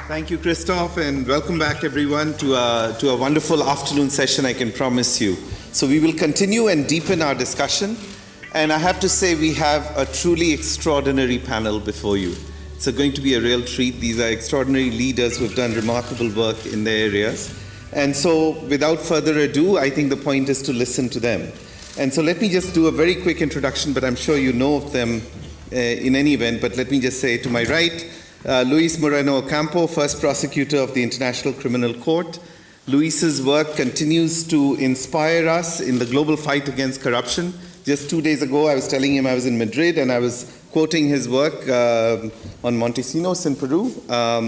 Thank you, Christoph, and welcome back, everyone, to a wonderful afternoon session, I can promise you. So we will continue and deepen our discussion, and I have to say we have a truly extraordinary panel before you. It's going to be a real treat. These are extraordinary leaders who have done remarkable work in their areas. And so, without further ado, I think the point is to listen to them. And so let me just do a very quick introduction, but I'm sure you know of them in any event. But let me just say, to my right, Luis Moreno Ocampo, first prosecutor of the International Criminal Court. Luis's work continues to inspire us in the global fight against corruption. Just 2 days ago, I was telling him I was in Madrid, and I was quoting his work on Montesinos in Peru.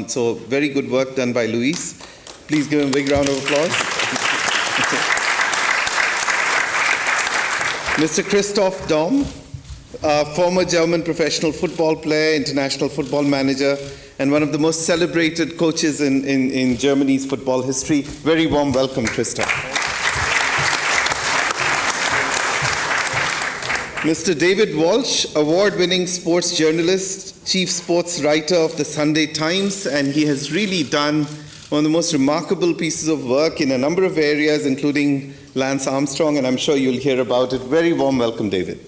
So very good work done by Luis. Please give him a big round of applause. Mr. Christoph Daum, former German professional football player, international football manager, and one of the most celebrated coaches in Germany's football history. Very warm welcome, Christoph. Mr. David Walsh, award-winning sports journalist, chief sports writer of the Sunday Times, and he has really done one of the most remarkable pieces of work in a number of areas, including Lance Armstrong, and I'm sure you'll hear about it. Very warm welcome, David.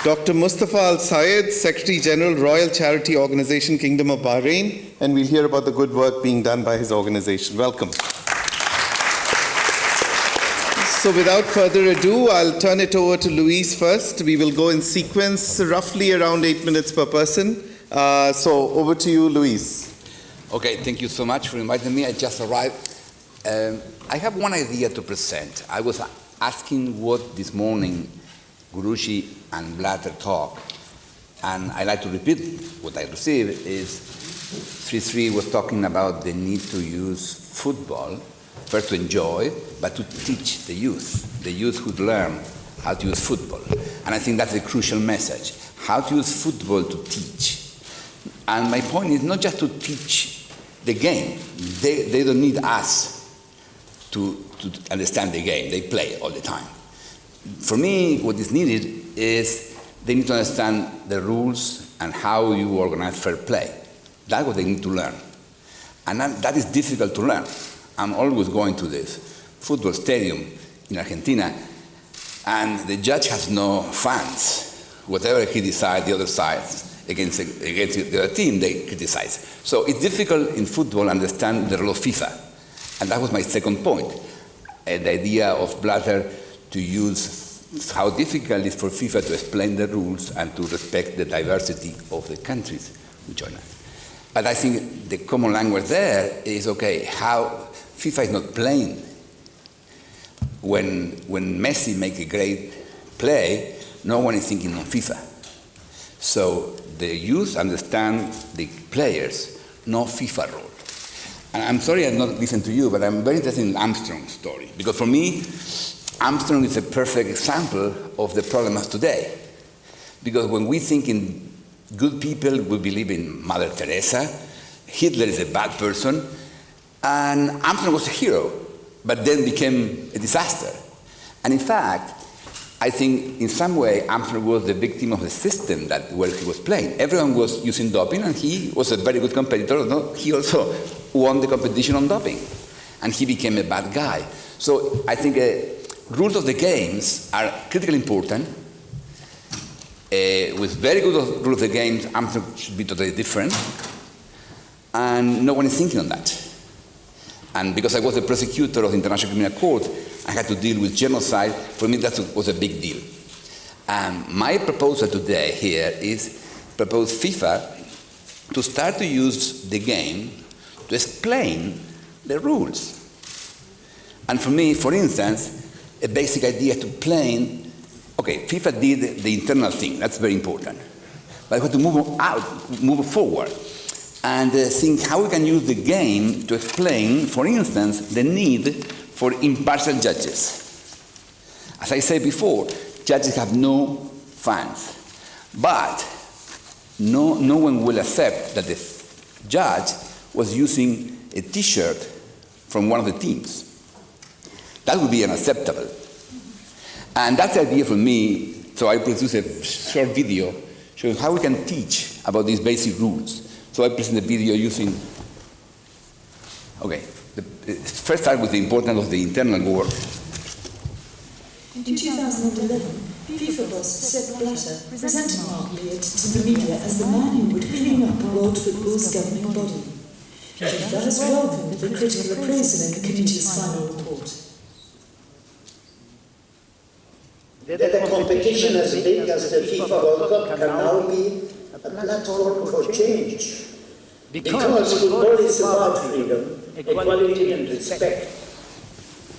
Dr. Mustafa Al-Sayed, Secretary General, Royal Charity Organization, Kingdom of Bahrain, and we'll hear about the good work being done by his organization. Welcome. So without further ado, I'll turn it over to Luis first. We will go in sequence, roughly around 8 minutes per person. So over to you, Luis. Okay, thank you so much for inviting me. I just arrived. I have one idea to present. I was asking what this morning Guruji and Blatter talk, and I like to repeat what I received is Sri was talking about the need to use football, first to enjoy, but to teach the youth who learn how to use football. And I think that's a crucial message, how to use football to teach. And my point is not just to teach the game. They don't need us to understand the game. They play all the time. For me, what is needed is they need to understand the rules and how you organize fair play. That's what they need to learn. And that is difficult to learn. I'm always going to this football stadium in Argentina, and the judge has no fans. Whatever he decides, the other side, against the other team, they criticize. So it's difficult in football to understand the role of FIFA. And that was my second point. The idea of Blatter to use how difficult it is for FIFA to explain the rules and to respect the diversity of the countries who join us. But I think the common language there is, okay, how FIFA is not playing. When Messi makes a great play, no one is thinking on FIFA. So the youth understand the players, no FIFA role. And I'm sorry I've not listened to you, but I'm very interested in Armstrong's story. Because for me, Armstrong is a perfect example of the problem of today. Because when we think in good people, we believe in Mother Teresa, Hitler is a bad person, and Armstrong was a hero, but then became a disaster. And in fact, I think in some way Armstrong was the victim of the system where he was playing. Everyone was using doping, and he was a very good competitor. No? He also won the competition on doping, and he became a bad guy. So I think rules of the games are critically important. With very good rules of the games, Armstrong should be totally different, and no one is thinking on that. And because I was a prosecutor of the International Criminal Court, I had to deal with genocide. For me, that was a big deal. And my proposal today here is propose FIFA to start to use the game to explain the rules. And for me, for instance, a basic idea to playing, okay, FIFA did the internal thing, that's very important. But we have to move forward, and think how we can use the game to explain, for instance, the need for impartial judges. As I said before, judges have no fans, but no one will accept that the judge was using a T-shirt from one of the teams. That would be unacceptable. And that's the idea for me, so I produced a short video showing how we can teach about these basic rules. So I present the video using, okay, first start with the importance of the internal work. In 2011, FIFA boss Sepp Blatter presented Mark Beard to the media as the man who would clean up world football's governing body. FIFA has welcomed the critical appraisal in the committee's final report. That a competition as big as the FIFA World Cup can now be a platform for change. Because football is about freedom, equality and respect.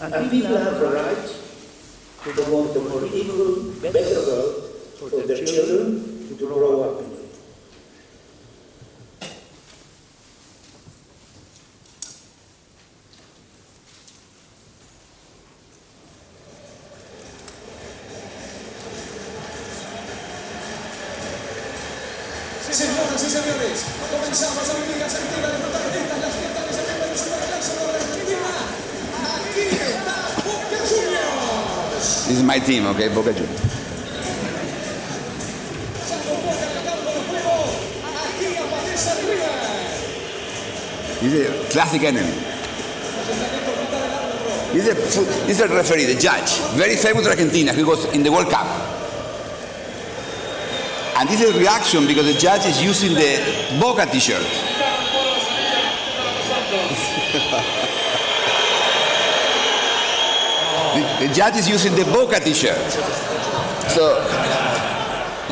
And people have a right to want a more equal, better world for their children to grow up in. Señoras y señores, comenzamos a vivir la sentida de protagonistas, las fiestas de septiembre de Superclásico de Argentina. Aquí está Boca Juniors. This is my team, okay, Boca Juniors. Salvo Boca en el campo de juego, aquí aparece River. This is a classic enemy. This is a referee, the judge, very famous in Argentina, who was in the World Cup. And this is a reaction because the judge is using the Boca t-shirt. The judge is using the Boca t-shirt. So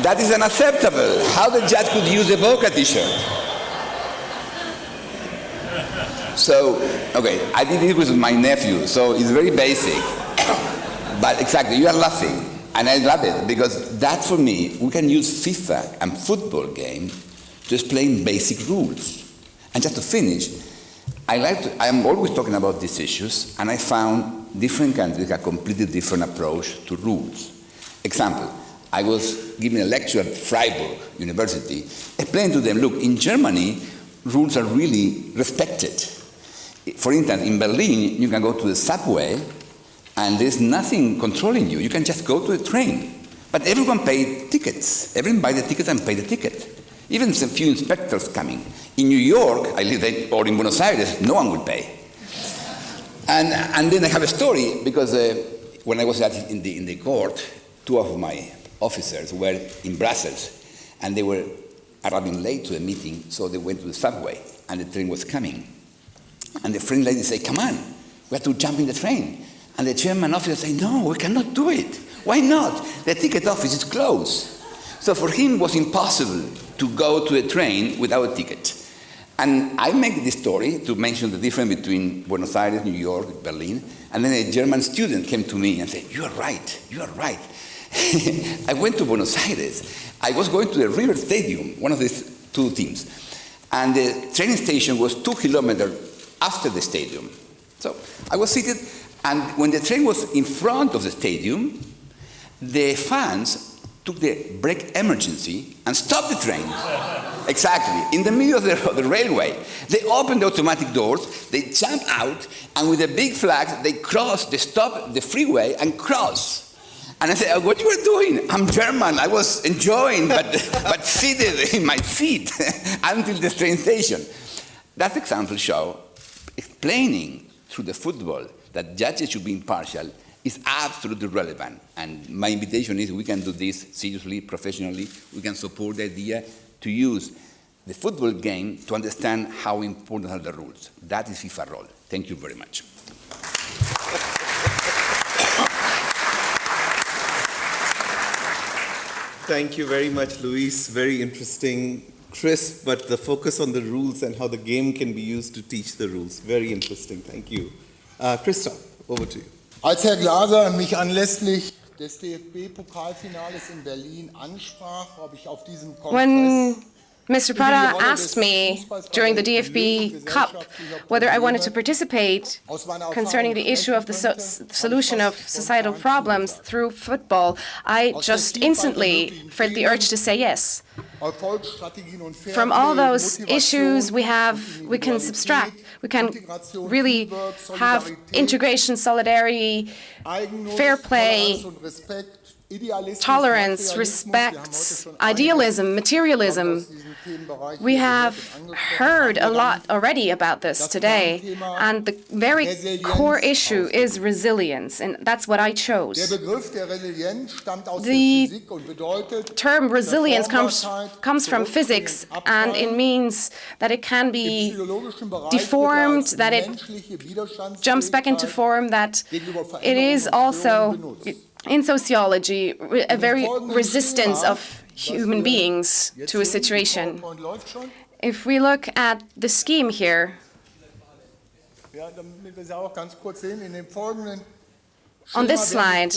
that is unacceptable. How the judge could use the Boca t-shirt? So, okay, I did it with my nephew, so it's very basic. But exactly, you are laughing. And I love it because that, for me, we can use FIFA and football game to explain basic rules. And just to finish, I'm always talking about these issues, and I found different countries have a completely different approach to rules. Example, I was giving a lecture at Freiburg University, explaining to them, look, in Germany, rules are really respected. For instance, in Berlin, you can go to the subway, and there's nothing controlling you. You can just go to the train. But everyone pays tickets. Everyone buys the tickets and pays the ticket. Even a few inspectors coming. In New York, I live there, or in Buenos Aires, no one would pay. And then I have a story, because when I was in the court, two of my officers were in Brussels, and they were arriving late to a meeting, so they went to the subway, and the train was coming. And the French lady said, come on, we have to jump in the train. And the German officer said, no, we cannot do it. Why not? The ticket office is closed. So for him, it was impossible to go to a train without a ticket. And I make this story to mention the difference between Buenos Aires, New York, Berlin. And then a German student came to me and said, you are right, you are right. I went to Buenos Aires. I was going to the River Stadium, one of these two teams. And the train station was 2 kilometers after the stadium. So I was seated, and when the train was in front of the stadium, the fans took the brake emergency and stopped the train. Exactly, in the middle of the railway. They opened the automatic doors, they jumped out, and with a big flag, they crossed, they stopped the freeway and crossed. And I said, what you were doing? I'm German, I was enjoying, but seated in my seat until the train station. That example shows explaining through the football that judges should be impartial is absolutely relevant. And my invitation is we can do this seriously, professionally. We can support the idea to use the football game to understand how important are the rules. That is FIFA's role. Thank you very much. Thank you very much, Luis. Very interesting, crisp, but the focus on the rules and how the game can be used to teach the rules. Very interesting. Thank you. Christoph, over to you. Als Herr Glaser mich anlässlich des DFB-Pokalfinales in Berlin ansprach, habe ich auf diesem When Kongress Mr. Prada asked me during the DFB Cup whether I wanted to participate concerning the issue of the solution of societal problems through football, I just instantly felt the urge to say yes. From all those issues we can subtract. We can really have integration, solidarity, fair play, tolerance, respect, idealism, materialism. We have heard a lot already about this today, and the very core issue is resilience, and that's what I chose. The term resilience comes from physics, and it means that it can be deformed, that it jumps back into form, that it is also, in sociology, a very resistance of human beings to a situation. If we look at the scheme here, on this slide,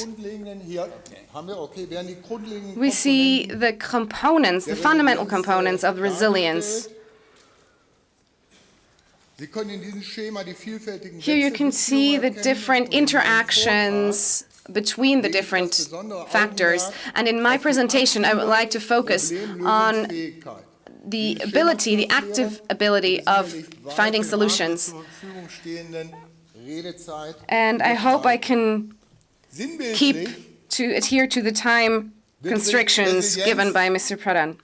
we see the components, the fundamental components of resilience. Here you can see the different interactions between the different factors. And in my presentation, I would like to focus on the ability, the active ability of finding solutions. And I hope I can adhere to the time constrictions given by Mr. Pradhan.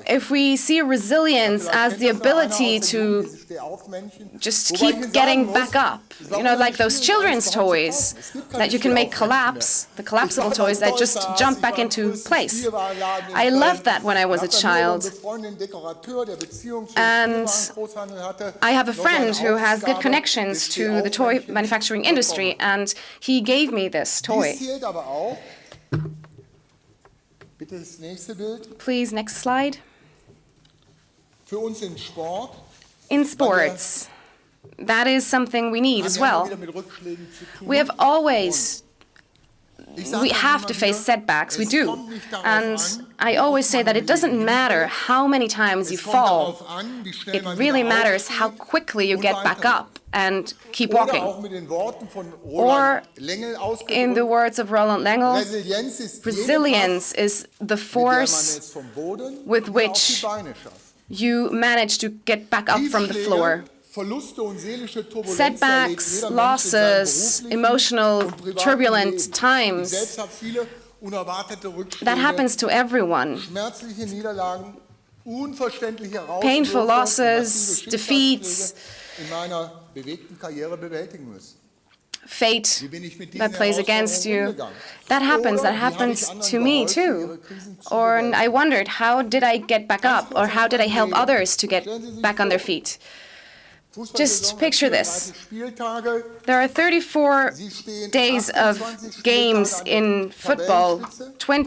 If we see resilience as the ability to just keep getting back up, you know, like those children's toys that you can make collapse, the collapsible toys that just jump back into place. I loved that when I was a child. And I have a friend who has good connections to the toy manufacturing industry, and he gave me this toy. Please, next slide. In sports, that is something we need as well. We have to face setbacks, we do. And I always say that it doesn't matter how many times you fall, it really matters how quickly you get back up and keep walking. Or, in the words of Roland Lengel, resilience is the force with which you manage to get back up from the floor. Setbacks, losses, emotional, turbulent times, that happens to everyone. Painful losses, defeats, fate that plays against you. That happened to me too. Or I wondered, how did I get back up? Or how did I help others to get back on their feet? Just picture this. There are 34 days of games in football.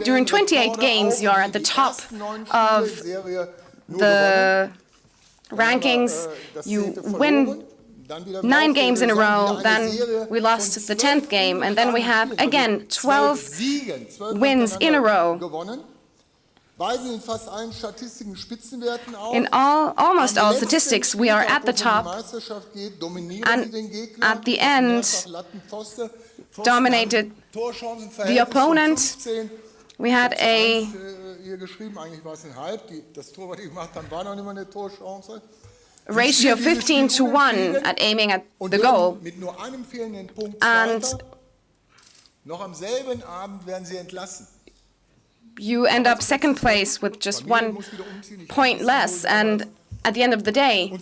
During 28 games, you are at the top of the rankings. You win 9 games in a row, then we lost the 10th game, and then we have, again, 12 wins in a row. In almost all statistics, we are at the top, and at the end, dominated the opponent. We had a ratio of 15-1 at aiming at the goal, and you end up second place with just 1 point less, and at the end of the day,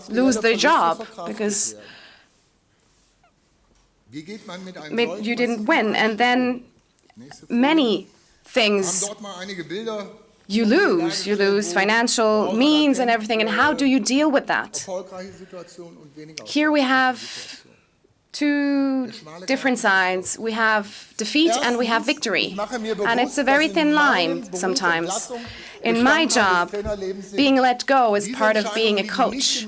lose their job because you didn't win. And then many things you lose financial means and everything, and how do you deal with that? Here we have 2 different sides. We have defeat and we have victory. And it's a very thin line sometimes. In my job, being let go is part of being a coach.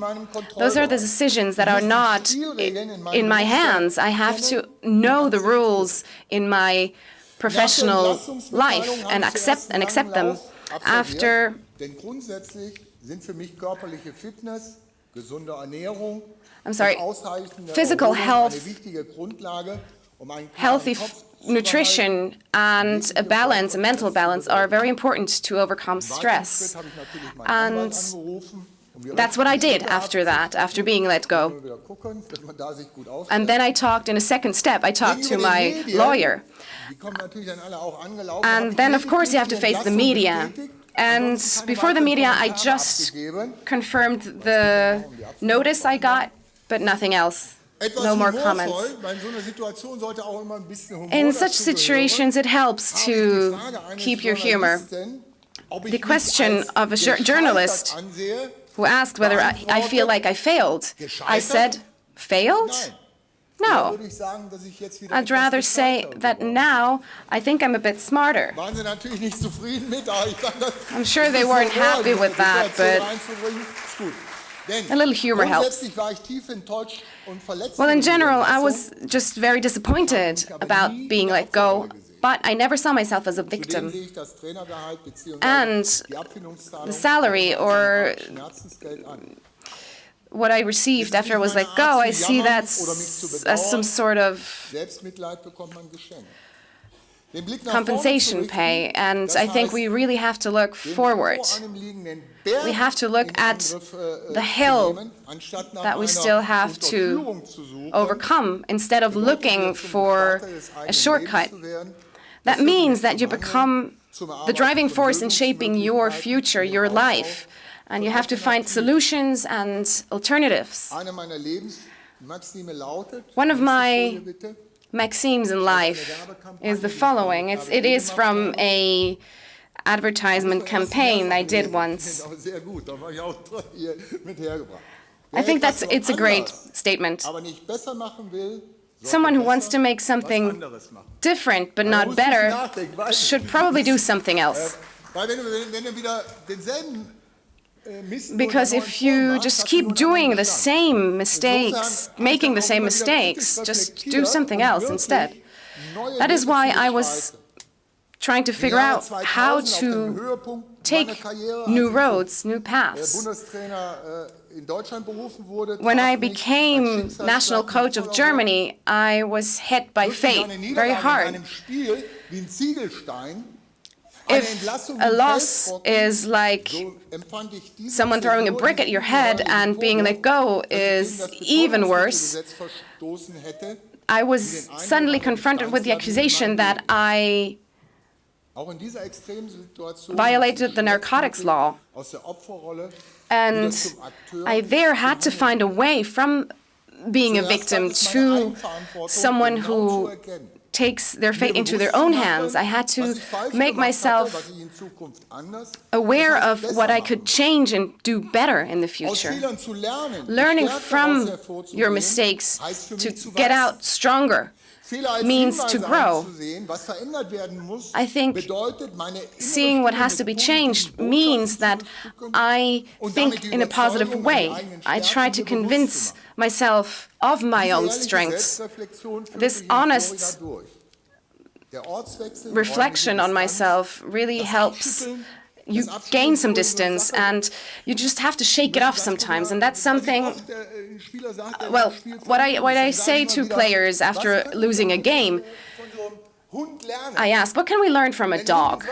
Those are the decisions that are not in my hands. I have to know the rules in my professional life and accept them. After physical health, healthy nutrition, and a mental balance are very important to overcome stress. And That's what I did after that, after being let go. And then I talked in a second step, I talked to my lawyer. And then, of course, you have to face the media. And before the media, I just confirmed the notice I got, but nothing else. No more comments. In such situations, it helps to keep your humor. The question of a journalist who asked whether I feel like I failed, I said, failed? No. I'd rather say that now I think I'm a bit smarter. I'm sure they weren't happy with that, but a little humor helps. Well, in general, I was just very disappointed about being let go, but I never saw myself as a victim. And the salary or what I received after I was let go, I see that as some sort of compensation pay, and I think we really have to look forward. We have to look at the hill that we still have to overcome instead of looking for a shortcut. That means that you become the driving force in shaping your future, your life, and you have to find solutions and alternatives. One of my maxims in life is the following. It is from a advertisement campaign I did once. I think it's a great statement. Someone who wants to make something different but not better should probably do something else. Because if you just keep doing the same mistakes, making the same mistakes, just do something else instead. That is why I was trying to figure out how to take new roads, new paths. When I became national coach of Germany, I was hit by fate very hard. If a loss is like someone throwing a brick at your head and being let go is even worse, I was suddenly confronted with the accusation that I violated the narcotics law. And I there had to find a way from being a victim to someone who takes their fate into their own hands. I had to make myself aware of what I could change and do better in the future. Learning from your mistakes to get out stronger means to grow. I think seeing what has to be changed means that I think in a positive way. I try to convince myself of my own strengths. This honest reflection on myself really helps you gain some distance, and you just have to shake it off sometimes, and that's something, well, what I say to players after losing a game, I ask, what can we learn from a dog?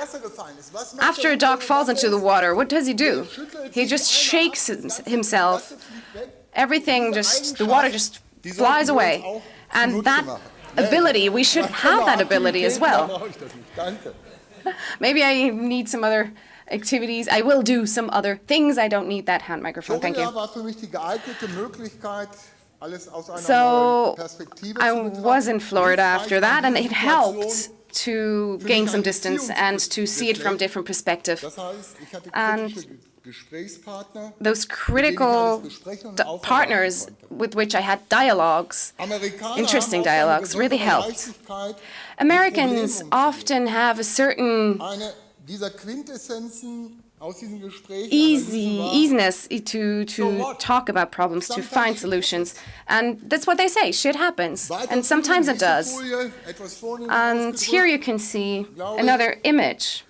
After a dog falls into the water, what does he do? He just shakes himself. Everything just, the water just flies away. And that ability, we should have that ability as well. Maybe I need some other activities. I will do some other things. I don't need that hand microphone. Thank you. So I was in Florida after that, and it helped to gain some distance and to see it from a different perspective. And those critical partners with which I had dialogues, interesting dialogues, really helped. Americans often have a certain easiness to talk about problems, to find solutions. And that's what they say, shit happens. And sometimes it does. And here you can see another image.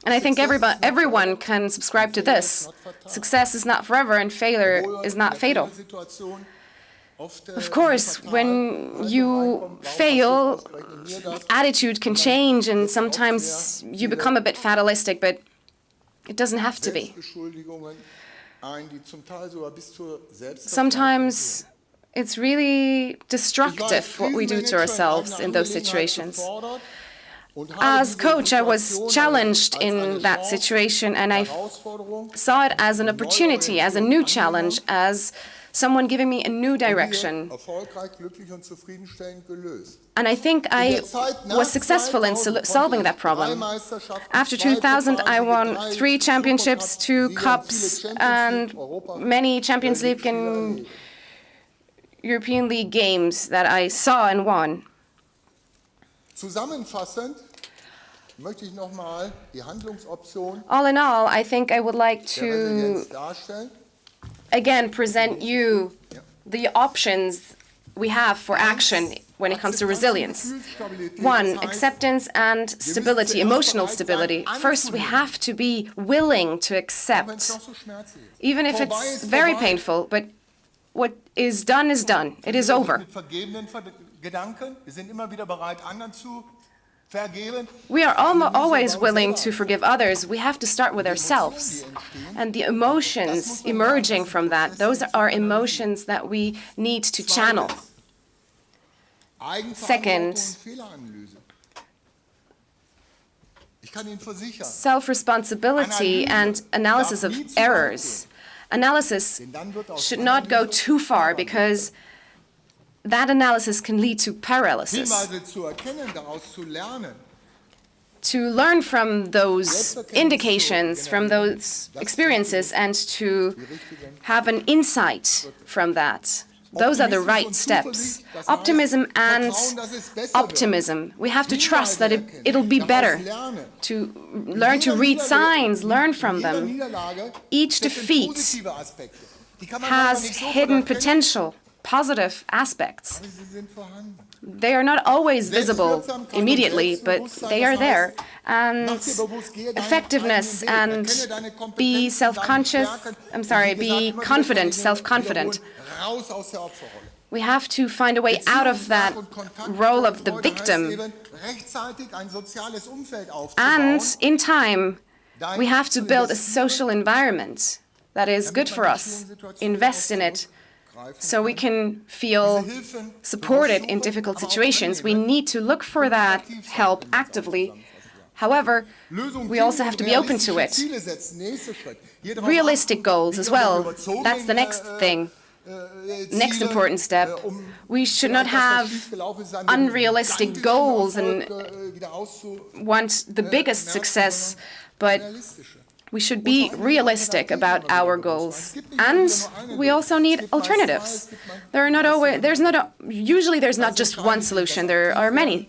And I think everyone can subscribe to this. Success is not forever and failure is not fatal. Of course, when you fail, attitude can change and sometimes you become a bit fatalistic, but It doesn't have to be. Selbstbeschuldigungen ein, die zum Teil sogar bis zur Sometimes it's really destructive what we do to ourselves in those situations. As coach, I was challenged in that situation, and I saw it as an opportunity, as a new challenge, as someone giving me a new direction. And I think I was successful in solving that problem. After 2000, I won 3 championships, 2 cups, and many Champions League and European League games that I saw and won. Zusammenfassend möchte ich nochmal die Handlungsoption All in all, I think I would like der to Resilienz darstellen. again present you the options we have for action when it comes to resilience. 1, acceptance and stability, emotional stability. First, we have to be willing to accept, even if it's very painful, but what is done is done. It is over. Mit vergebenen Gedanken, wir sind immer wieder bereit, anderen zu vergeben. We are always willing to forgive others. We have to start with ourselves. And the emotions emerging from that, those are emotions that we need to channel. Second, self-responsibility and analysis of errors. Analysis should not go too far because that analysis can lead to paralysis. To learn from those indications, from those experiences, and to have an insight from that. Those are the right steps. Optimism and optimism. We have to trust that it'll be better. To learn to read signs, learn from them. Each defeat has hidden potential, positive aspects. They are not always visible immediately, but they are there. And effectiveness and be confident, self-confident. We have to find a way out of that role of the victim. And in time, we have to build a social environment that is good for us, invest in it, so we can feel supported in difficult situations. We need to look for that help actively. However, we also have to be open to it. Realistic goals as well. That's the next thing. Next important step. We should not have unrealistic goals and want the biggest success, but we should be realistic about our goals. And we also need alternatives. Usually there's not just one solution, there are many.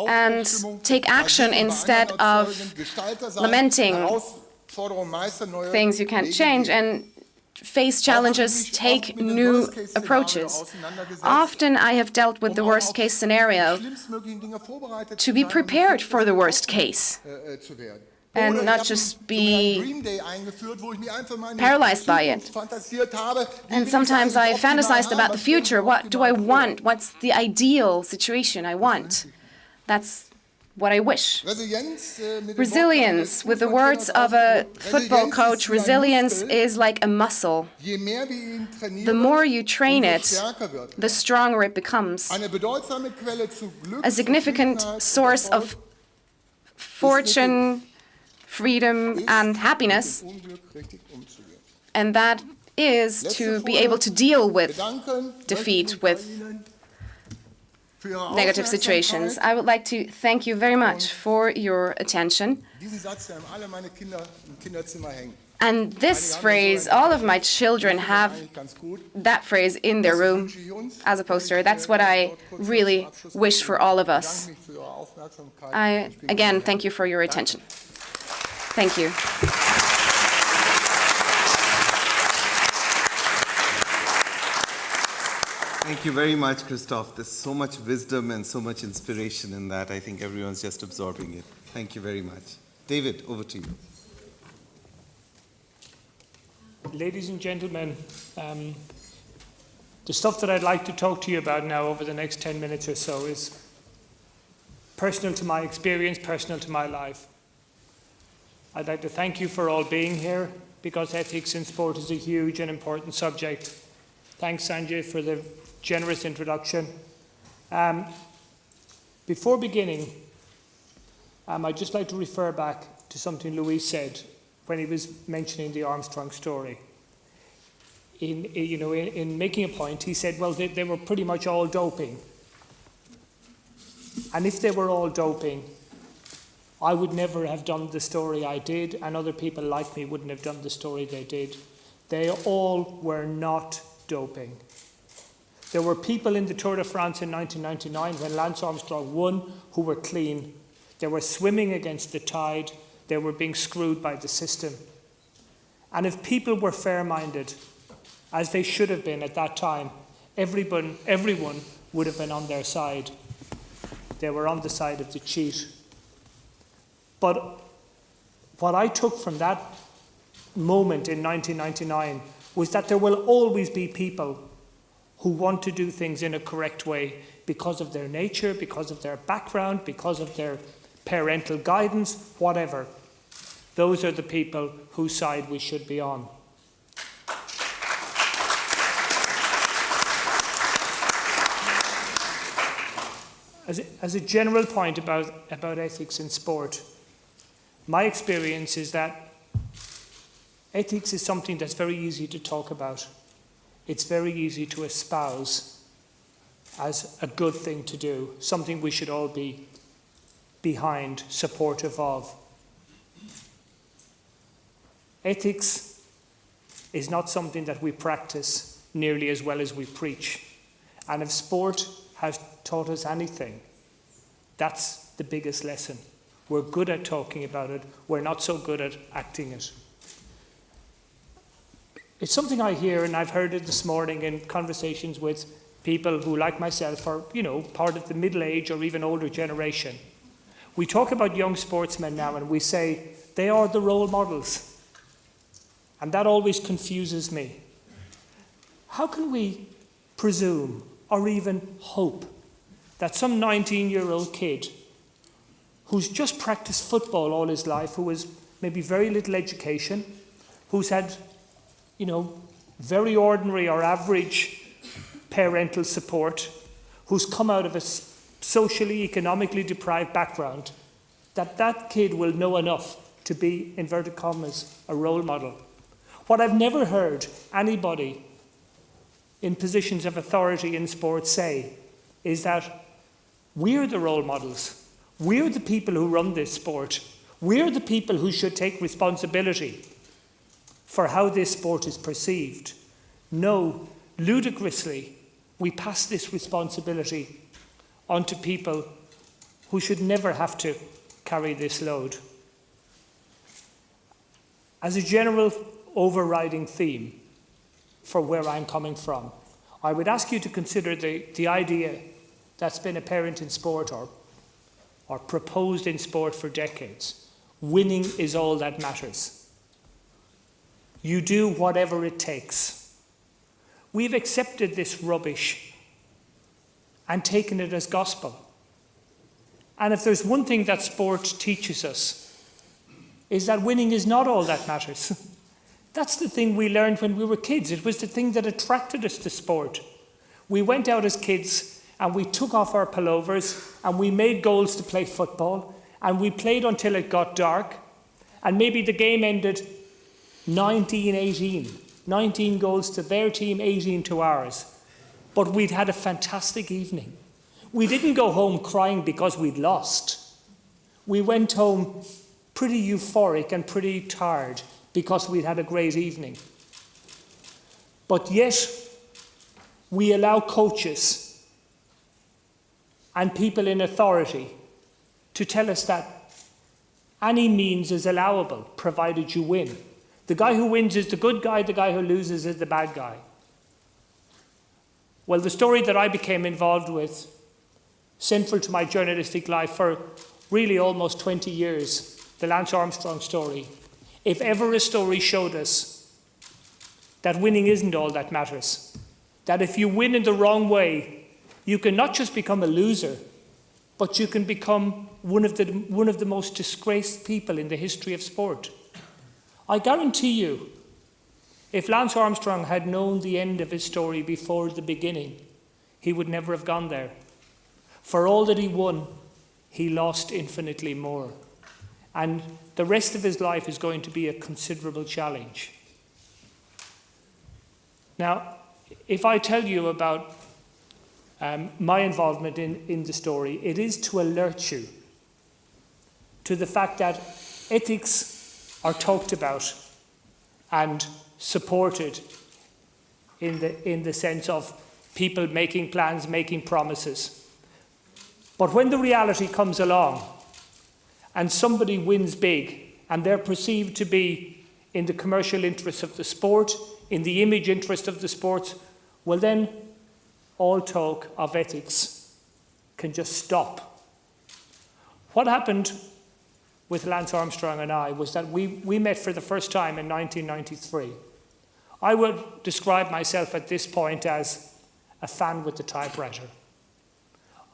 And take action instead of lamenting things you can't change, and face challenges, take new approaches. Often I have dealt with the worst case scenario to be prepared for the worst case and not just be paralyzed by it. And sometimes I fantasized about the future. What do I want? What's the ideal situation I want? That's what I wish. Resilience, with the words of a football coach, resilience is like a muscle. The more you train it, the stronger it becomes. A significant source of fortune, freedom, and happiness, and that is to be able to deal with defeat, with negative situations. I would like to thank you very much for your attention. And this phrase, all of my children have that phrase in their room as a poster. That's what I really wish for all of us. Again, thank you for your attention. Thank you. Thank you very much, Christoph. There's so much wisdom and so much inspiration in that. I think everyone's just absorbing it. Thank you very much. David, over to you. Ladies and gentlemen, the stuff that I'd like to talk to you about now over the next 10 minutes or so is personal to my experience, personal to my life. I'd like to thank you for all being here, because ethics in sport is a huge and important subject. Thanks, Sanjay, for the generous introduction. Before beginning, I'd just like to refer back to something Luis said when he was mentioning the Armstrong story. In making a point, he said, well, they were pretty much all doping. And if they were all doping, I would never have done the story I did, and other people like me wouldn't have done the story they did. They all were not doping. There were people in the Tour de France in 1999 when Lance Armstrong won who were clean. They were swimming against the tide. They were being screwed by the system. And if people were fair-minded, as they should have been at that time, everyone would have been on their side. They were on the side of the cheat. But what I took from that moment in 1999 was that there will always be people who want to do things in a correct way because of their nature, because of their background, because of their parental guidance, whatever. Those are the people whose side we should be on. As a general point about ethics in sport, my experience is that ethics is something that's very easy to talk about. It's very easy to espouse as a good thing to do, something we should all be behind, supportive of. Ethics is not something that we practice nearly as well as we preach. And if sport has taught us anything, that's the biggest lesson. We're good at talking about it. We're not so good at acting it. It's something I hear, and I've heard it this morning in conversations with people who, like myself, are, part of the middle age or even older generation. We talk about young sportsmen now, and we say they are the role models. And that always confuses me. How can we presume or even hope that some 19-year-old kid who's just practiced football all his life, who has maybe very little education, who's had, very ordinary or average parental support, who's come out of a socially, economically deprived background, that kid will know enough to be, inverted commas, a role model. What I've never heard anybody in positions of authority in sport say is that we're the role models. We're the people who run this sport. We're the people who should take responsibility for how this sport is perceived. No, ludicrously, we pass this responsibility onto people who should never have to carry this load. As a general overriding theme for where I'm coming from, I would ask you to consider the idea that's been apparent in sport or proposed in sport for decades. Winning is all that matters. You do whatever it takes. We've accepted this rubbish and taken it as gospel. And if there's one thing that sport teaches us, is that winning is not all that matters. That's the thing we learned when we were kids. It was the thing that attracted us to sport. We went out as kids and we took off our pullovers and we made goals to play football, and we played until it got dark, and maybe the game ended 19-18. 19 goals to their team, 18 to ours. But we'd had a fantastic evening. We didn't go home crying because we'd lost. We went home pretty euphoric and pretty tired because we'd had a great evening. But yet, we allow coaches and people in authority to tell us that any means is allowable, provided you win. The guy who wins is the good guy, the guy who loses is the bad guy. Well, the story that I became involved with, central to my journalistic life for really almost 20 years, the Lance Armstrong story, if ever a story showed us that winning isn't all that matters, that if you win in the wrong way, you can not just become a loser, but you can become one of the most disgraced people in the history of sport. I guarantee you, if Lance Armstrong had known the end of his story before the beginning, he would never have gone there. For all that he won, he lost infinitely more. And the rest of his life is going to be a considerable challenge. Now, if I tell you about my involvement in the story, it is to alert you to the fact that ethics are talked about and supported in the sense of people making plans, making promises. But when the reality comes along and somebody wins big and they're perceived to be in the commercial interests of the sport, in the image interest of the sport, well then all talk of ethics can just stop. What happened with Lance Armstrong and I was that we met for the first time in 1993. I would describe myself at this point as a fan with the typewriter.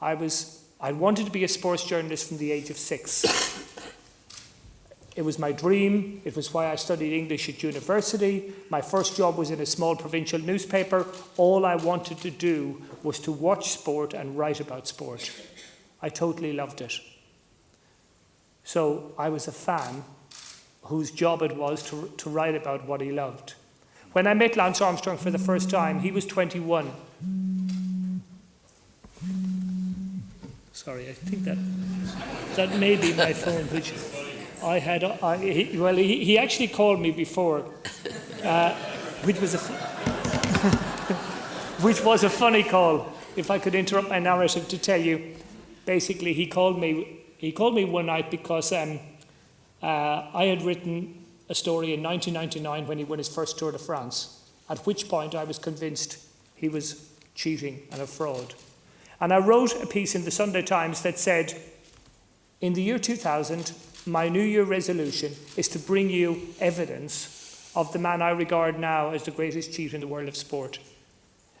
I wanted to be a sports journalist from the age of 6. It was my dream. It was why I studied English at university. My first job was in a small provincial newspaper. All I wanted to do was to watch sport and write about sport. I totally loved it. So I was a fan whose job it was to write about what he loved. When I met Lance Armstrong for the first time, he was 21. Sorry, I think that may be my phone, which I had. He actually called me before, which was a funny call. If I could interrupt my narrative to tell you, basically he called me one night because I had written a story in 1999 when he won his first Tour de France, at which point I was convinced he was cheating and a fraud. And I wrote a piece in the Sunday Times that said, in the year 2000, my New Year resolution is to bring you evidence of the man I regard now as the greatest cheat in the world of sport.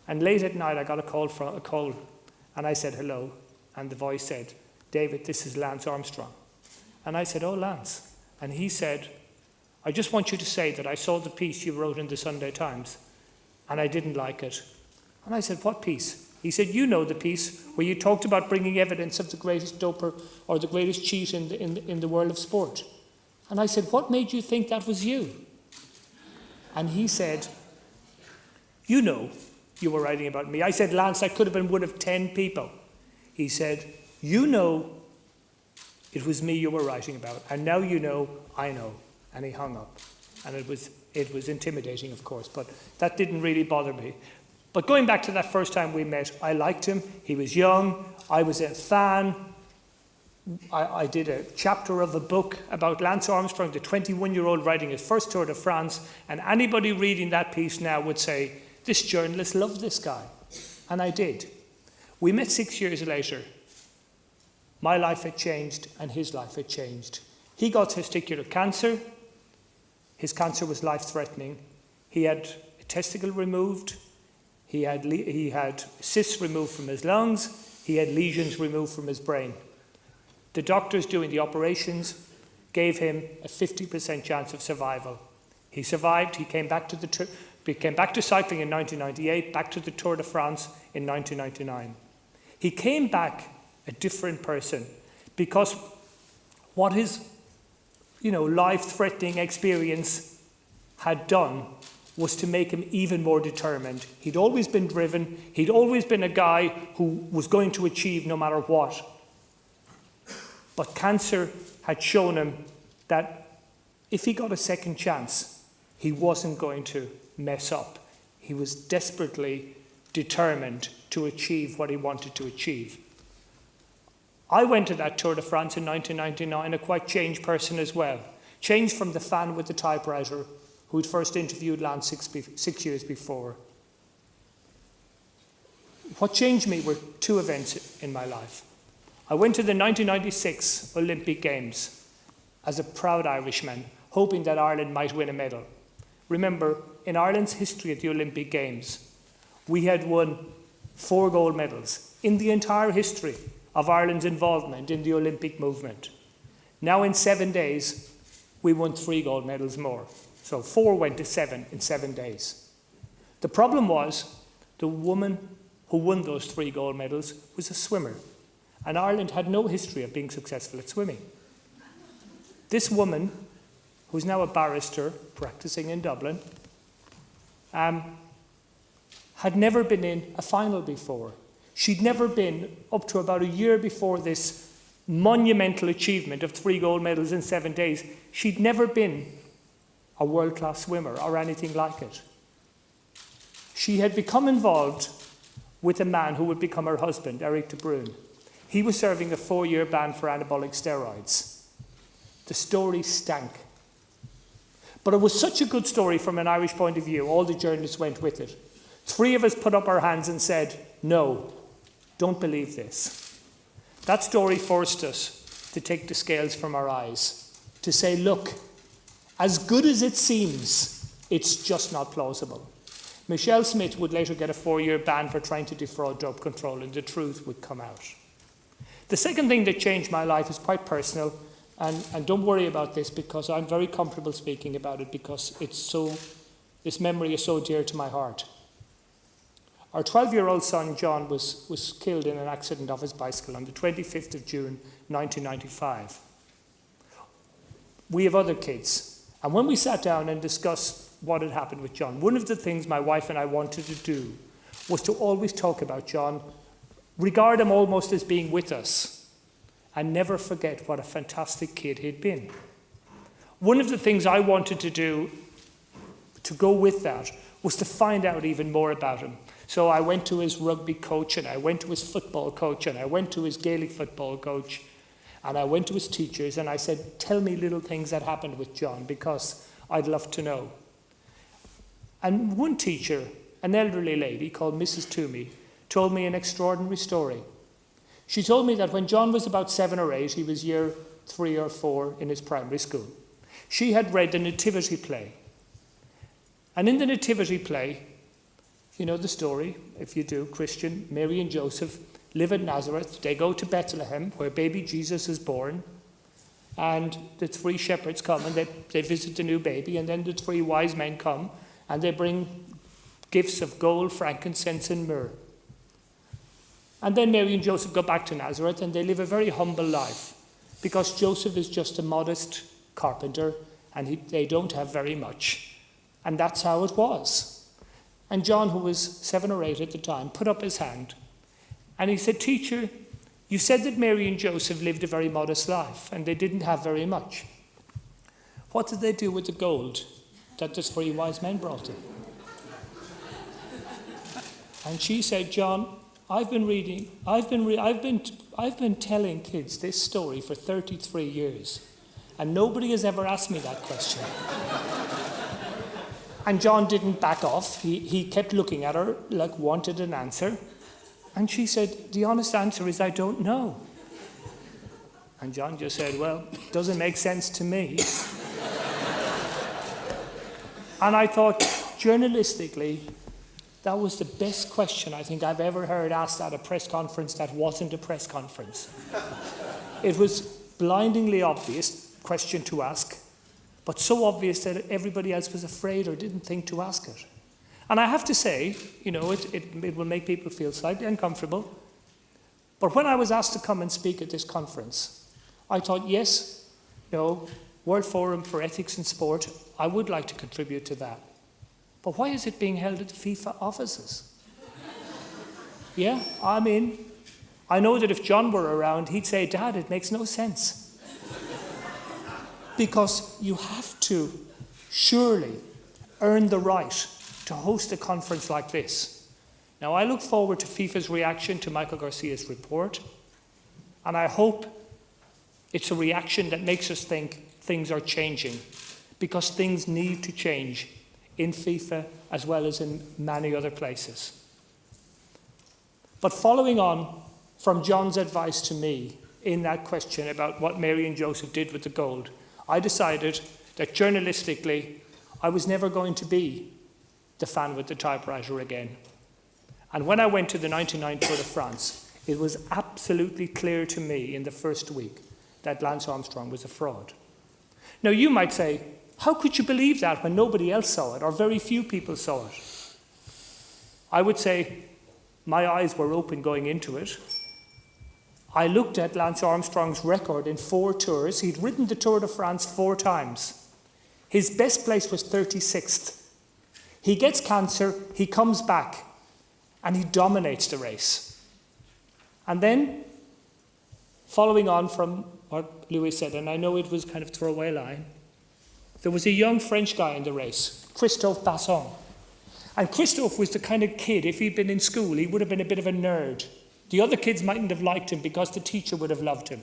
And late at night, I got a call, and I said, hello. And the voice said, David, this is Lance Armstrong. And I said, oh, Lance. And he said, I just want you to say that I saw the piece you wrote in the Sunday Times, and I didn't like it. And I said, what piece? He said, you know the piece where you talked about bringing evidence of the greatest doper or the greatest cheat in the world of sport. And I said, what made you think that was you? And he said, you know you were writing about me. I said, Lance, I could have been one of 10 people. He said, you know it was me you were writing about, and now you know I know. And he hung up. And it was intimidating, of course, but that didn't really bother me. But going back to that first time we met, I liked him. He was young. I was a fan. I did a chapter of a book about Lance Armstrong, the 21-year-old writing his first Tour de France. And anybody reading that piece now would say, this journalist loved this guy. And I did. We met 6 years later. My life had changed and his life had changed. He got testicular cancer. His cancer was life-threatening. He had a testicle removed. He had cysts removed from his lungs. He had lesions removed from his brain. The doctors doing the operations gave him a 50% chance of survival. He survived. He came back to cycling in 1998, back to the Tour de France in 1999. He came back a different person because what his life-threatening experience had done was to make him even more determined. He'd always been driven. He'd always been a guy who was going to achieve no matter what. But cancer had shown him that if he got a second chance, he wasn't going to mess up. He was desperately determined to achieve what he wanted to achieve. I went to that Tour de France in 1999, a quite changed person as well. Changed from the fan with the typewriter who'd first interviewed Lance 6 years before. What changed me were two events in my life. I went to the 1996 Olympic Games as a proud Irishman, hoping that Ireland might win a medal. Remember, in Ireland's history at the Olympic Games, we had won 4 gold medals in the entire history of Ireland's involvement in the Olympic movement. Now in 7 days, we won 3 gold medals more. So 4 went to 7 in 7 days. The problem was the woman who won those 3 gold medals was a swimmer. And Ireland had no history of being successful at swimming. This woman, who's now a barrister practicing in Dublin, had never been in a final before. She'd never been, up to about a year before this monumental achievement of 3 gold medals in 7 days, she'd never been a world-class swimmer or anything like it. She had become involved with a man who would become her husband, Eric de Bruyn. He was serving a 4-year ban for anabolic steroids. The story stank. But it was such a good story from an Irish point of view, all the journalists went with it. 3 of us put up our hands and said, no, don't believe this. That story forced us to take the scales from our eyes, to say, look, as good as it seems, it's just not plausible. Michelle Smith would later get a 4-year ban for trying to defraud drug control, and the truth would come out. The second thing that changed my life is quite personal, and don't worry about this because I'm very comfortable speaking about it because this memory is so dear to my heart. Our 12-year-old son, John, was killed in an accident of his bicycle on the 25th of June, 1995. We have other kids, and when we sat down and discussed what had happened with John, one of the things my wife and I wanted to do was to always talk about John, regard him almost as being with us, and never forget what a fantastic kid he'd been. One of the things I wanted to do to go with that was to find out even more about him. So I went to his rugby coach, and I went to his football coach, and I went to his Gaelic football coach, and I went to his teachers, and I said, tell me little things that happened with John, because I'd love to know. And one teacher, an elderly lady called Mrs. Toomey, told me an extraordinary story. She told me that when John was about 7 or 8, he was year 3 or 4 in his primary school, she had read the nativity play. And in the nativity play, you know the story, if you do, Christian, Mary and Joseph live at Nazareth. They go to Bethlehem, where baby Jesus is born. And the 3 shepherds come and they visit the new baby. And then the 3 wise men come and they bring gifts of gold, frankincense, and myrrh. And then Mary and Joseph go back to Nazareth and they live a very humble life because Joseph is just a modest carpenter and they don't have very much. And that's how it was. And John, who was 7 or 8 at the time, put up his hand and he said, teacher, you said that Mary and Joseph lived a very modest life and they didn't have very much. What did they do with the gold that the 3 wise men brought them? And she said, John, I've been telling kids this story for 33 years, and nobody has ever asked me that question. And John didn't back off. He kept looking at her like wanted an answer. And she said, the honest answer is I don't know. And John just said, well, it doesn't make sense to me. And I thought, journalistically, that was the best question I think I've ever heard asked at a press conference that wasn't a press conference. It was blindingly obvious question to ask, but so obvious that everybody else was afraid or didn't think to ask it. And I have to say, you know, it will make people feel slightly uncomfortable, but when I was asked to come and speak at this conference, I thought, yes, you know, World Forum for Ethics in Sport, I would like to contribute to that. But why is it being held at the FIFA offices? Yeah, I mean, I know that if John were around, he'd say, Dad, it makes no sense. Because you have to surely earn the right to host a conference like this. Now, I look forward to FIFA's reaction to Michael Garcia's report, and I hope it's a reaction that makes us think things are changing, because things need to change in FIFA as well as in many other places. But following on from John's advice to me in that question about what Mary and Joseph did with the gold, I decided that journalistically I was never going to be the fan with the typewriter again. And when I went to the 99 Tour de France, it was absolutely clear to me in the first week that Lance Armstrong was a fraud. Now, you might say, how could you believe that when nobody else saw it, or very few people saw it? I would say my eyes were open going into it. I looked at Lance Armstrong's record in 4 tours. He'd ridden the Tour de France 4 times. His best place was 36th. He gets cancer, he comes back, and he dominates the race. And then, following on from what Louis said, and I know it was kind of throwaway line, there was a young French guy in the race, Christophe Basson. And Christophe was the kind of kid, if he'd been in school, he would have been a bit of a nerd. The other kids mightn't have liked him because the teacher would have loved him.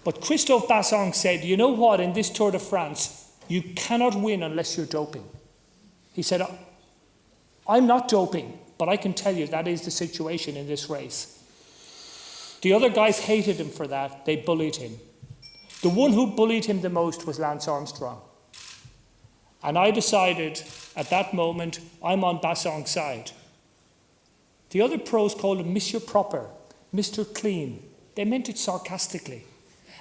But Christophe Basson said, you know what, in this Tour de France, you cannot win unless you're doping. He said, I'm not doping, but I can tell you that is the situation in this race. The other guys hated him for that. They bullied him. The one who bullied him the most was Lance Armstrong. And I decided at that moment, I'm on Bassong's side. The other pros called him Monsieur Proper, Mr. Clean. They meant it sarcastically.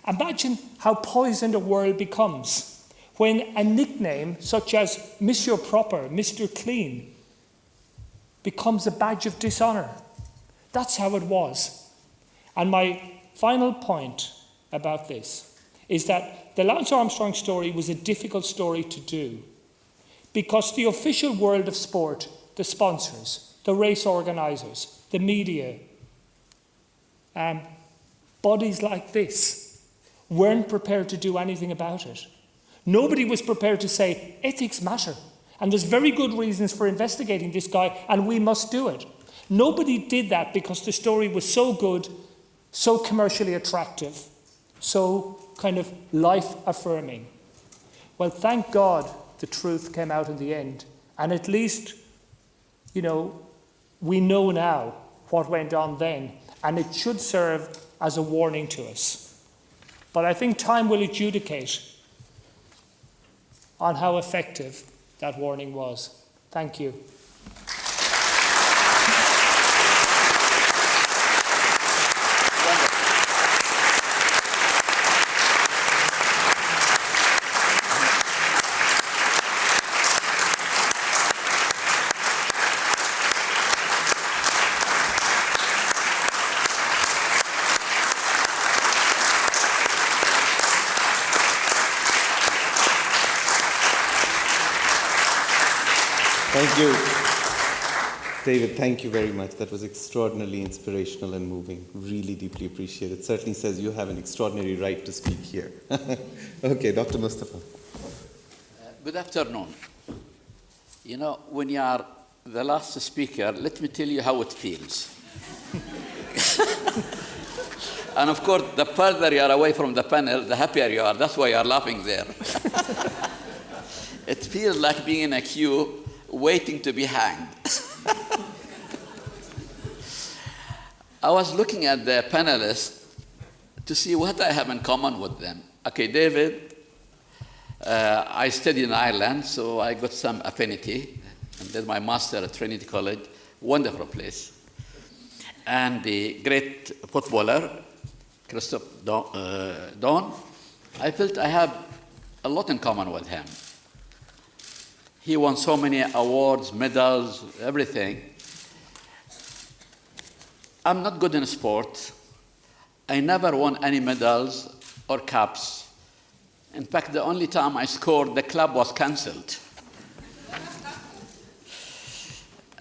Imagine how poisoned a world becomes when a nickname such as Monsieur Proper, Mr. Clean, becomes a badge of dishonor. That's how it was. And my final point about this is that the Lance Armstrong story was a difficult story to do because the official world of sport, the sponsors, the race organisers, the media, bodies like this weren't prepared to do anything about it. Nobody was prepared to say, ethics matter, and there's very good reasons for investigating this guy, and we must do it. Nobody did that because the story was so good, so commercially attractive, so kind of life-affirming. Well, thank God the truth came out in the end, and at least, we know now what went on then, and it should serve as a warning to us. But I think time will adjudicate on how effective that warning was. Thank you. Thank you. David, thank you very much. That was extraordinarily inspirational and moving. Really deeply appreciate it. Certainly says you have an extraordinary right to speak here. Okay, Dr. Mustafa. Good afternoon. When you are the last speaker, let me tell you how it feels. And of course, the further you are away from the panel, the happier you are. That's why you are laughing there. It feels like being in a queue waiting to be hanged. I was looking at the panelists to see what I have in common with them. Okay, David, I studied in Ireland, so I got some affinity, and did my master at Trinity College, wonderful place. And the great footballer, Christophe Dawn, I felt I have a lot in common with him. He won so many awards, medals, everything. I'm not good in sport. I never won any medals or cups. In fact, the only time I scored, the club was cancelled.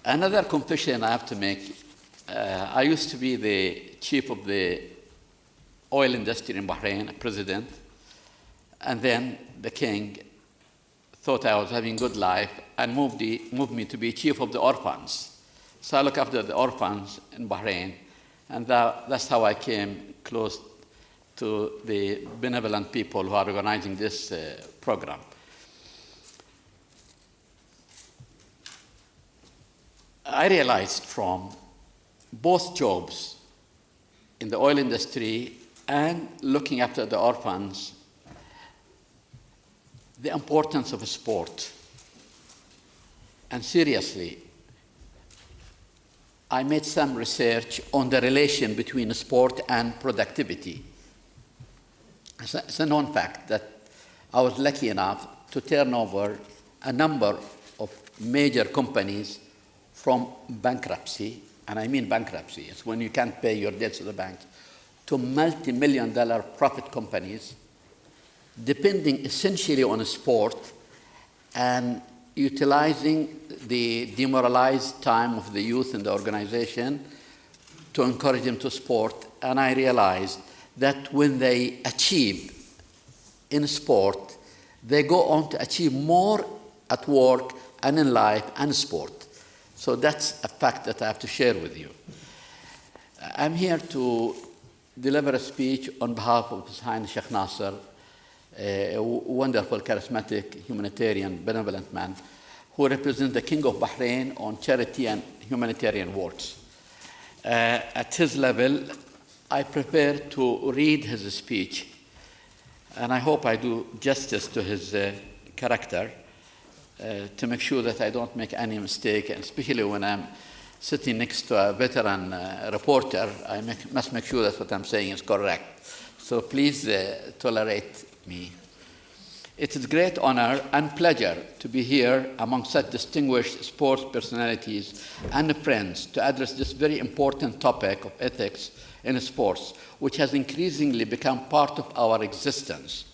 Another confession I have to make, I used to be the chief of the oil industry in Bahrain, president, and then the king thought I was having a good life and moved me to be chief of the orphans. So I look after the orphans in Bahrain, and that's how I came close to the benevolent people who are organizing this program. I realized from both jobs in the oil industry and looking after the orphans the importance of sport. And seriously, I made some research on the relation between sport and productivity. It's a known fact that I was lucky enough to turn over a number of major companies from bankruptcy, and I mean bankruptcy, it's when you can't pay your debts to the bank, to multi-million-dollar profit companies, depending essentially on sport and utilizing the demoralized time of the youth in the organization to encourage them to sport. And I realized that when they achieve in sport, they go on to achieve more at work and in life and sport. So that's a fact that I have to share with you. I'm here to deliver a speech on behalf of His Highness Sheikh Nasser, a wonderful, charismatic, humanitarian, benevolent man who represents the King of Bahrain on charity and humanitarian works. At his level, I prepare to read his speech, and I hope I do justice to his character to make sure that I don't make any mistake, and especially when I'm sitting next to a veteran reporter, I must make sure that what I'm saying is correct. So please tolerate me. It is a great honor and pleasure to be here among such distinguished sports personalities and friends to address this very important topic of ethics in sports, which has increasingly become part of our existence.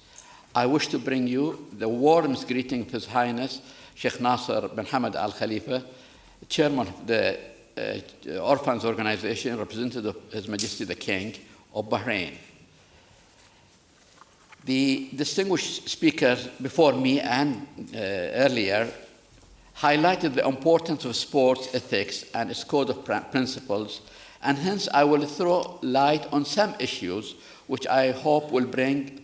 I wish to bring you the warmest greeting of His Highness Sheikh Nasser bin Hamad Al Khalifa, Chairman of the Orphans Organization, representative of His Majesty the King of Bahrain. The distinguished speakers before me and earlier highlighted the importance of sports ethics and its code of principles, and hence I will throw light on some issues which I hope will bring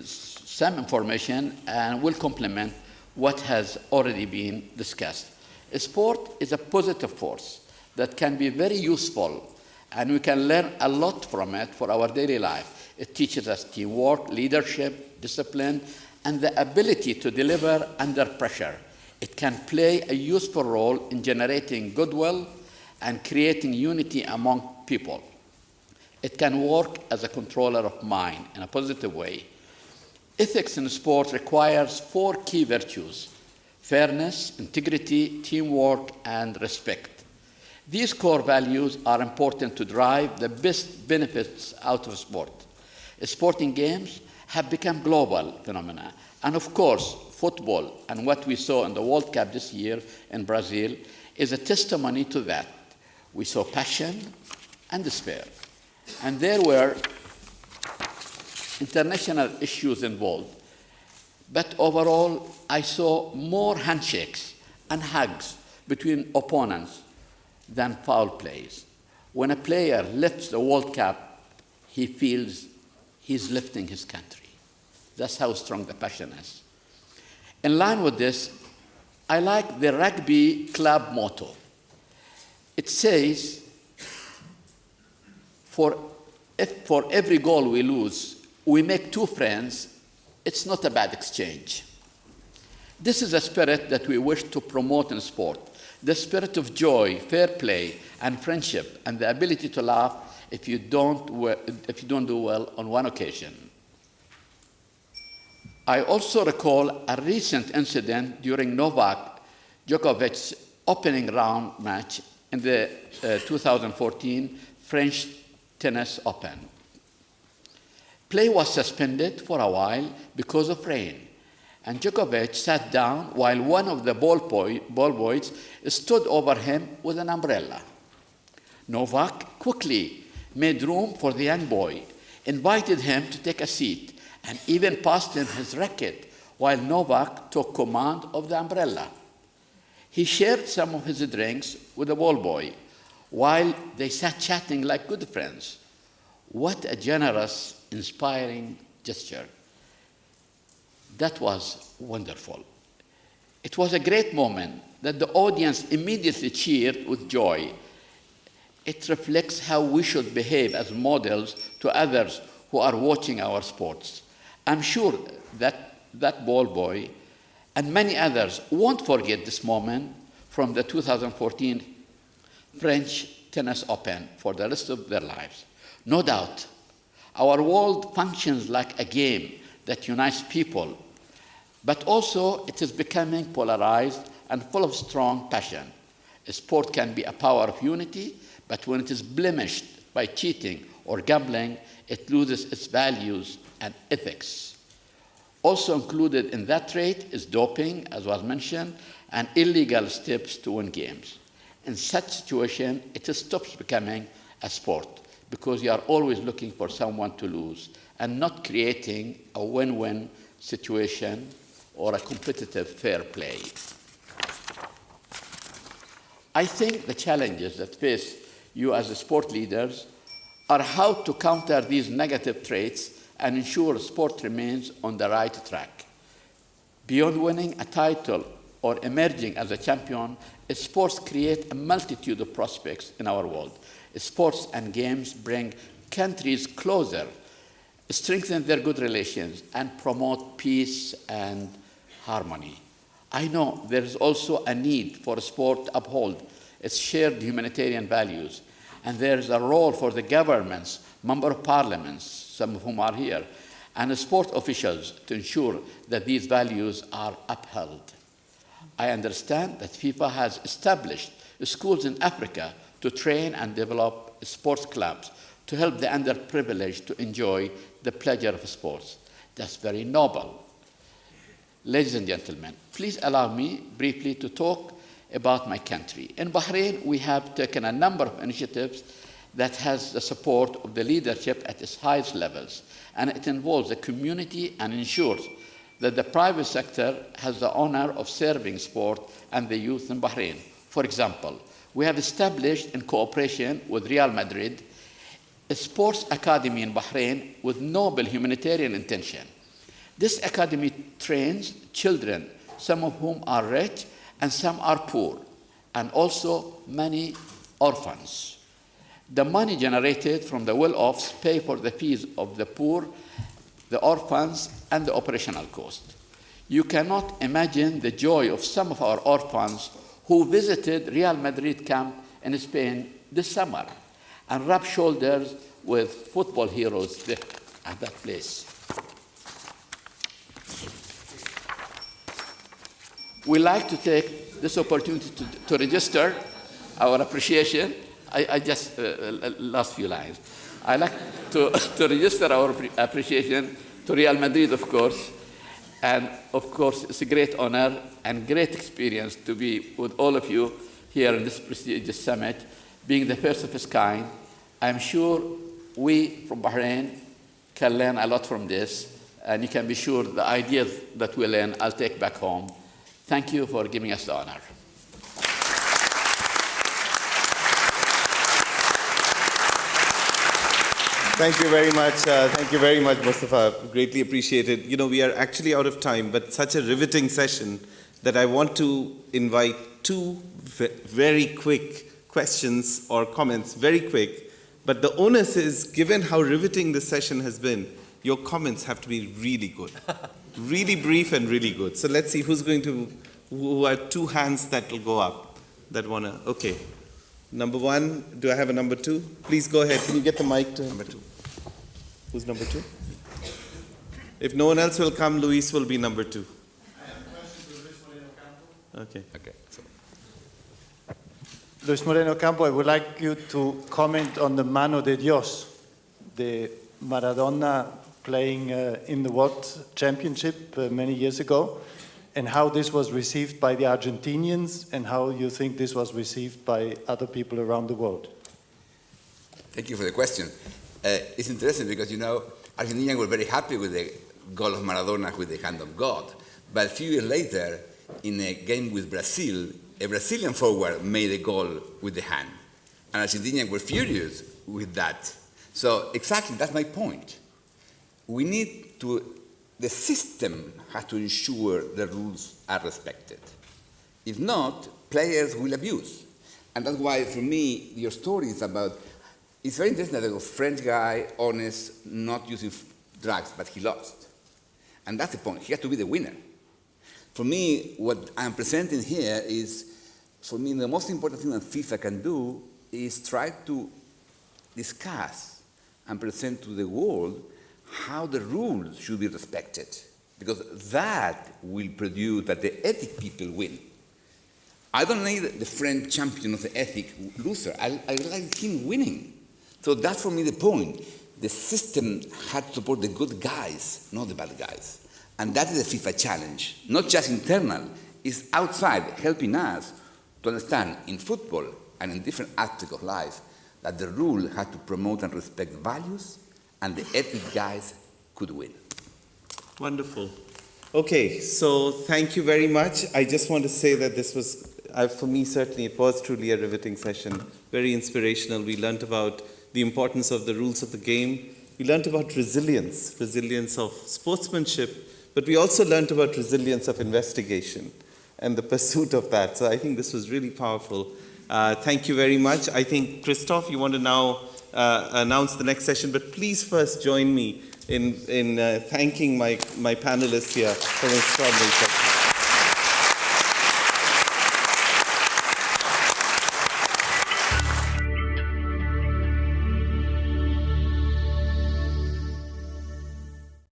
some information and will complement what has already been discussed. Sport is a positive force that can be very useful, and we can learn a lot from it for our daily life. It teaches us teamwork, leadership, discipline, and the ability to deliver under pressure. It can play a useful role in generating goodwill and creating unity among people. It can work as a controller of mind in a positive way. Ethics in sport requires 4 key virtues: fairness, integrity, teamwork, and respect. These core values are important to drive the best benefits out of sport. Sporting games have become global phenomena, and of course, football and what we saw in the World Cup this year in Brazil is a testimony to that. We saw passion and despair, and there were international issues involved. But overall, I saw more handshakes and hugs between opponents than foul plays. When a player lifts the World Cup, he feels he's lifting his country. That's how strong the passion is. In line with this, I like the rugby club motto. It says, for every goal we lose, we make 2 friends. It's not a bad exchange. This is a spirit that we wish to promote in sport, the spirit of joy, fair play, and friendship, and the ability to laugh if you don't do well on one occasion. I also recall a recent incident during Novak Djokovic's opening round match in the 2014 French Tennis Open. Play was suspended for a while because of rain, and Djokovic sat down while one of the ball boys stood over him with an umbrella. Novak quickly made room for the young boy, invited him to take a seat, and even passed him his racket while Novak took command of the umbrella. He shared some of his drinks with the ball boy while they sat chatting like good friends. What a generous, inspiring gesture. That was wonderful. It was a great moment that the audience immediately cheered with joy. It reflects how we should behave as models to others who are watching our sports. I'm sure that ball boy and many others won't forget this moment from the 2014 French Tennis Open for the rest of their lives. No doubt, our world functions like a game that unites people, but also it is becoming polarized and full of strong passion. Sport can be a power of unity, but when it is blemished by cheating or gambling, it loses its values and ethics. Also included in that trait is doping, as was mentioned, and illegal steps to win games. In such situation, it stops becoming a sport because you are always looking for someone to lose and not creating a win-win situation or a competitive fair play. I think the challenges that face you as sport leaders are how to counter these negative traits and ensure sport remains on the right track. Beyond winning a title or emerging as a champion, sports create a multitude of prospects in our world. Sports and games bring countries closer, strengthen their good relations, and promote peace and harmony. I know there is also a need for sport to uphold its shared humanitarian values, and there is a role for the governments, member of parliaments, some of whom are here, and sport officials to ensure that these values are upheld. I understand that FIFA has established schools in Africa to train and develop sports clubs to help the underprivileged to enjoy the pleasure of sports. That's very noble. Ladies and gentlemen, please allow me briefly to talk about my country. In Bahrain, we have taken a number of initiatives that has the support of the leadership at its highest levels, and it involves the community and ensures that the private sector has the honor of serving sport and the youth in Bahrain. For example, we have established, in cooperation with Real Madrid, a sports academy in Bahrain with noble humanitarian intention. This academy trains children, some of whom are rich and some are poor, and also many orphans. The money generated from the well-offs pay for the fees of the poor, the orphans, and the operational cost. You cannot imagine the joy of some of our orphans who visited Real Madrid camp in Spain this summer and rubbed shoulders with football heroes there at that place. We like to take this opportunity to register our appreciation. I just, last few lines. I like to register our appreciation to Real Madrid, of course. And of course, it's a great honor and great experience to be with all of you here in this prestigious summit, being the first of its kind. I'm sure we from Bahrain can learn a lot from this, and you can be sure the ideas that we learn, I'll take back home. Thank you for giving us the honor. Thank you very much, Mustafa. Greatly appreciated. You know, we are actually out of time, but such a riveting session that I want to invite two very quick questions or comments, very quick. But the onus is, given how riveting this session has been, your comments have to be really good. Really brief and really good. So let's see who are two hands that will go up that want to, okay. Number one, do I have a number two? Please go ahead. Can you get the mic to number two? Who's number two? If no one else will come, Luis will be number two. I have a question to Luis Moreno Campo. Okay. Okay. So, Luis Moreno Campo, I would like you to comment on the Mano de Dios, the Maradona playing in the World Championship many years ago, and how this was received by the Argentinians and how you think this was received by other people around the world. thank you for the question. It's interesting because, you know, Argentinians were very happy with the goal of Maradona with the hand of God. But a few years later, in a game with Brazil, a Brazilian forward made a goal with the hand. And Argentinians were furious with that. So exactly, that's my point. We need to, the system has to ensure the rules are respected. If not, players will abuse. And that's why, for me, your story is about, it's very interesting that a French guy, honest, not using drugs, but he lost. And that's the point. He has to be the winner. For me, what I'm presenting here is for me, the most important thing that FIFA can do is try to discuss and present to the world how the rules should be respected, because that will produce that the ethic people win. I don't need the French champion of the ethic loser. I like him winning. So that's for me the point. The system had to support the good guys, not the bad guys. And that is the FIFA challenge. Not just internal, it's outside, helping us to understand in football and in different aspects of life that the rule had to promote and respect values, and the ethic guys could win. Wonderful. Okay, so thank you very much. I just want to say that this was, for me certainly, it was truly a riveting session, very inspirational. We learned about the importance of the rules of the game. We learned about resilience of sportsmanship, but we also learned about resilience of investigation and the pursuit of that. So I think this was really powerful. Thank you very much. I think, Christoph, you want to now announce the next session, but please first join me in thanking my panelists here for an extraordinary session.